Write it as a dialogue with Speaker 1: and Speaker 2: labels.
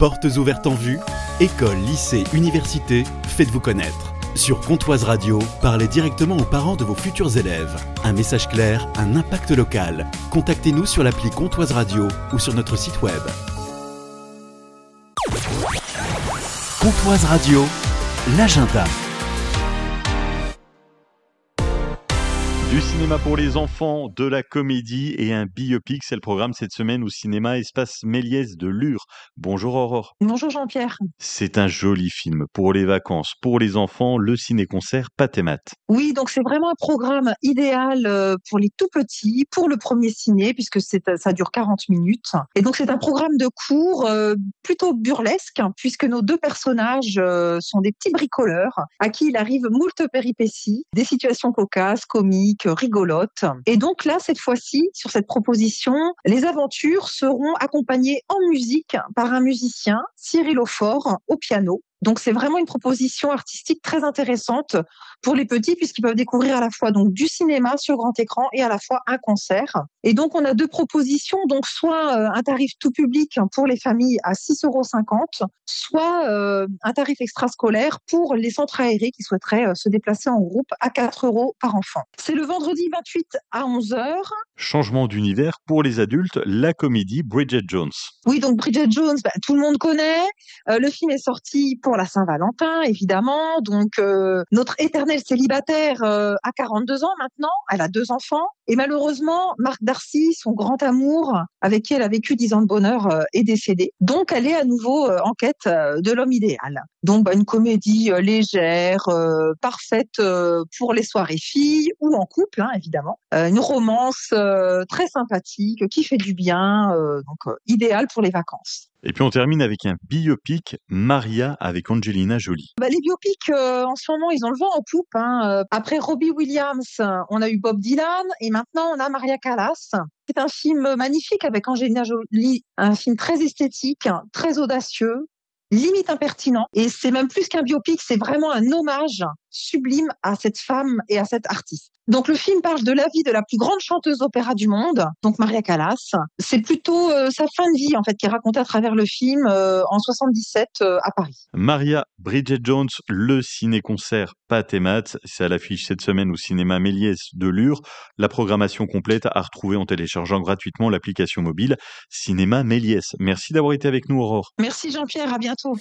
Speaker 1: Portes ouvertes en vue, école, lycée, université, faites-vous connaître. Sur Comptoise Radio, parlez directement aux parents de vos futurs élèves. Un message clair, un impact local. Contactez-nous sur l'appli Comptoise Radio ou sur notre site web. Comptoise Radio, l'agenda.
Speaker 2: Du cinéma pour les enfants, de la comédie et un biopic, c'est le programme cette semaine au cinéma Espace Méliès de Lure. Bonjour Aurore.
Speaker 3: Bonjour Jean-Pierre.
Speaker 2: C'est un joli film pour les vacances, pour les enfants, le ciné-concert Pâtes et Maths.
Speaker 3: Oui, donc c'est vraiment un programme idéal pour les tout petits, pour le premier ciné, puisque ça dure 40 minutes. Et donc c'est un programme de cours plutôt burlesque, puisque nos deux personnages sont des petits bricoleurs à qui il arrive moult péripéties, des situations cocasses, comiques, rigolotes. Et donc là, cette fois-ci, sur cette proposition, les aventures seront accompagnées en musique par un musicien, Cyril Aufort, au piano. Donc c'est vraiment une proposition artistique très intéressante pour les petits puisqu'ils peuvent découvrir à la fois donc du cinéma sur grand écran et à la fois un concert. Et donc on a deux propositions, donc soit un tarif tout public pour les familles à 6,50 €, soit un tarif extrascolaire pour les centres aérés qui souhaiteraient se déplacer en groupe à 4 € par enfant. C'est le vendredi 28 à 11 h.
Speaker 2: Changement d'univers pour les adultes, la comédie Bridget Jones.
Speaker 3: Oui, donc Bridget Jones, tout le monde connaît. Le film est sorti pour la Saint-Valentin, évidemment. Donc notre éternelle célibataire a 42 ans maintenant. Elle a 2 enfants. Et malheureusement, Mark Darcy, son grand amour, avec qui elle a vécu 10 ans de bonheur, est décédé. Donc elle est à nouveau en quête de l'homme idéal. Donc une comédie légère, parfaite pour les soirées filles ou en couple, évidemment. Une romance très sympathique qui fait du bien, donc idéal pour les vacances.
Speaker 2: Et puis on termine avec un biopic, Maria avec Angelina Jolie.
Speaker 3: Les biopics, en ce moment, ils ont le vent en poupe. Après Robbie Williams, on a eu Bob Dylan et maintenant on a Maria Callas. C'est un film magnifique avec Angelina Jolie, un film très esthétique, très audacieux, limite impertinent. Et c'est même plus qu'un biopic, c'est vraiment un hommage sublime à cette femme et à cet artiste. Donc le film parle de la vie de la plus grande chanteuse d'opéra du monde, donc Maria Callas. C'est plutôt sa fin de vie en fait qui est racontée à travers le film en 77 à Paris.
Speaker 2: Maria, Bridget Jones, le ciné-concert Pâtes et Maths, c'est à l'affiche cette semaine au cinéma Méliès de Lure. La programmation complète à retrouver en téléchargeant gratuitement l'application mobile Cinéma Méliès. Merci d'avoir été avec nous Aurore.
Speaker 3: Merci Jean-Pierre, à bientôt.